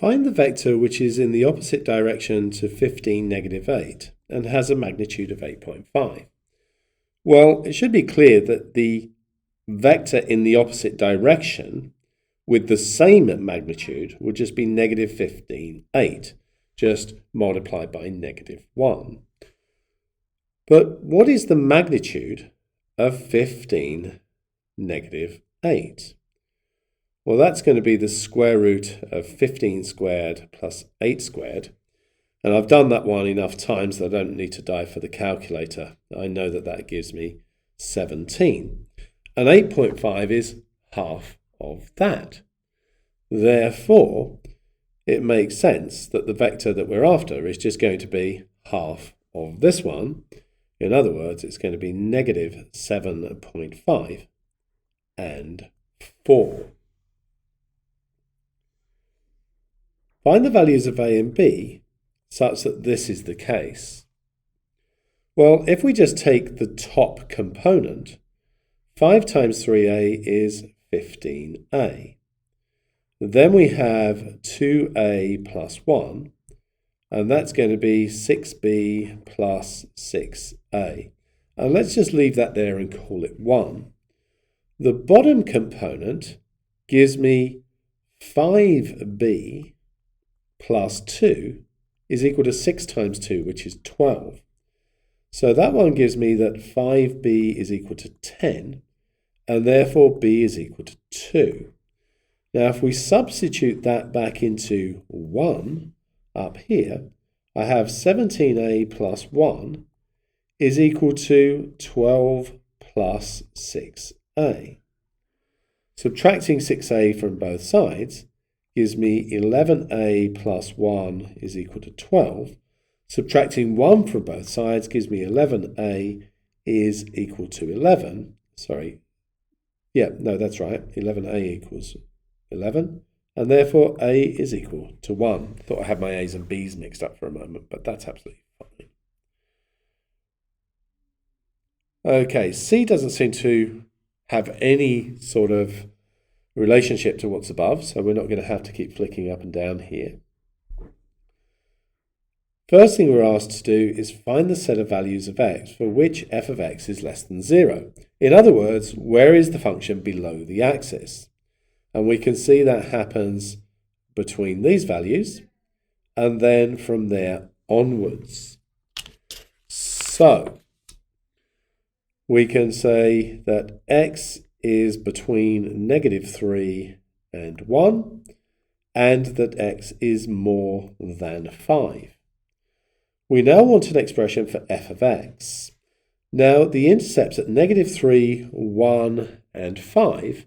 Find the vector which is in the opposite direction to 15, negative 8 and has a magnitude of 8.5. Well, it should be clear that the vector in the opposite direction with the same magnitude would just be negative 15, 8, just multiplied by negative 1. But what is the magnitude of 15, negative 8? Well, that's going to be the square root of 15 squared plus 8 squared. And I've done that one enough times that I don't need to dive for the calculator. I know that that gives me 17. And 8.5 is half of that. Therefore, it makes sense that the vector that we're after is just going to be half of this one. In other words, it's going to be negative 7.5 and 4. Find the values of a and b such that this is the case. Well, if we just take the top component, 5 times 3a is 15a. Then we have 2a plus 1, and that's going to be 6b plus 6a. And let's just leave that there and call it 1. The bottom component gives me 5b plus 2 is equal to 6 times 2, which is 12. So that one gives me that 5b is equal to 10, and therefore b is equal to 2. Now, if we substitute that back into 1 up here, I have 17a plus 1 is equal to 12 plus 6a. Subtracting 6a from both sides gives me 11a plus 1 is equal to 12. Subtracting 1 from both sides gives me 11a is equal to 11. That's right. 11a equals 11. And therefore a is equal to 1. Thought I had my a's and b's mixed up for a moment, but that's absolutely fine. Okay, C doesn't seem to have any sort of relationship to what's above, so we're not going to have to keep flicking up and down here. First thing we're asked to do is find the set of values of x for which f of x is less than 0. In other words, where is the function below the axis? And we can see that happens between these values and then from there onwards. So we can say that x is between negative 3 and 1, and that x is more than 5. We now want an expression for f of x. Now, the intercepts at negative 3, 1, and 5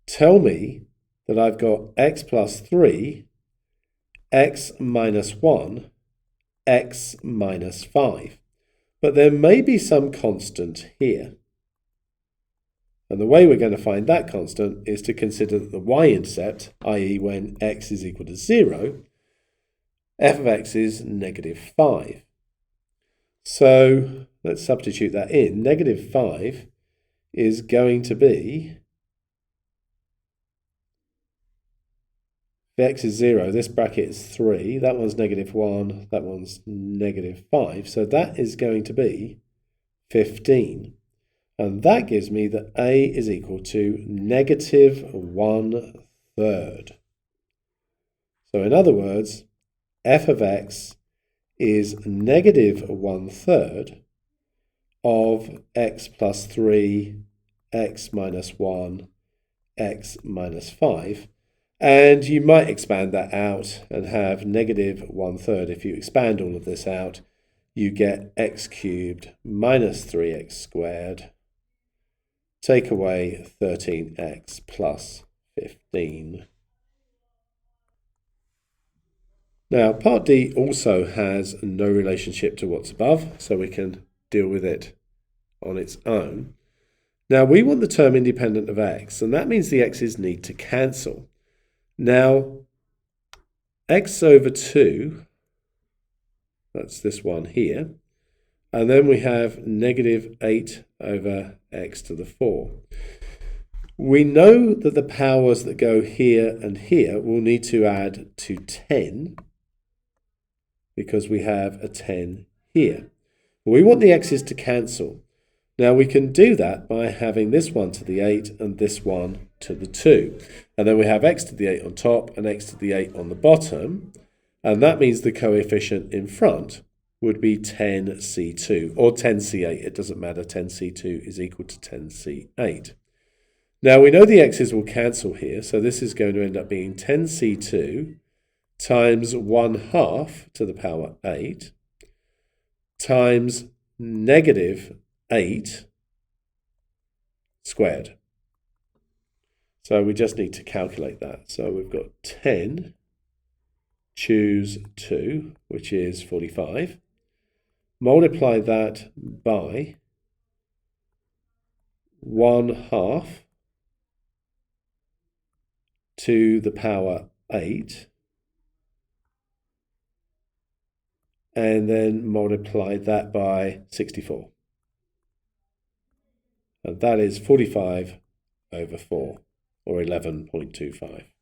tell me that I've got x plus 3, x minus 1, x minus 5. But there may be some constant here. And the way we're going to find that constant is to consider that the y-intercept, i.e. when x is equal to 0, f of x is negative 5. So let's substitute that in. Negative 5 is going to be, if x is 0, this bracket is 3, that one's negative 1, that one's negative 5. So that is going to be 15. And that gives me that a is equal to negative 1/3. So in other words, f of x is negative 1/3 of x plus 3, x minus 1, x minus 5. And you might expand that out and have negative 1/3. If you expand all of this out, you get x cubed minus 3x squared. Take away 13x plus 15. Now, part D also has no relationship to what's above, so we can deal with it on its own. Now, we want the term independent of x, and that means the x's need to cancel. Now, x over 2, that's this one here, and then we have negative 8 over x to the 4. We know that the powers that go here and here will need to add to 10 because we have a 10 here. We want the x's to cancel. Now we can do that by having this one to the 8 and this one to the 2. And then we have x to the 8 on top and x to the 8 on the bottom. And that means the coefficient in front would be 10c2 or 10c8. It doesn't matter. 10c2 is equal to 10c8. Now we know the x's will cancel here, so this is going to end up being 10c2 times 1/2 to the power 8 times negative 8 squared. So we just need to calculate that. So we've got 10, choose 2, which is 45. Multiply that by 1/2 to the power 8, and then multiply that by 64. And that is 45 over 4, or 11.25.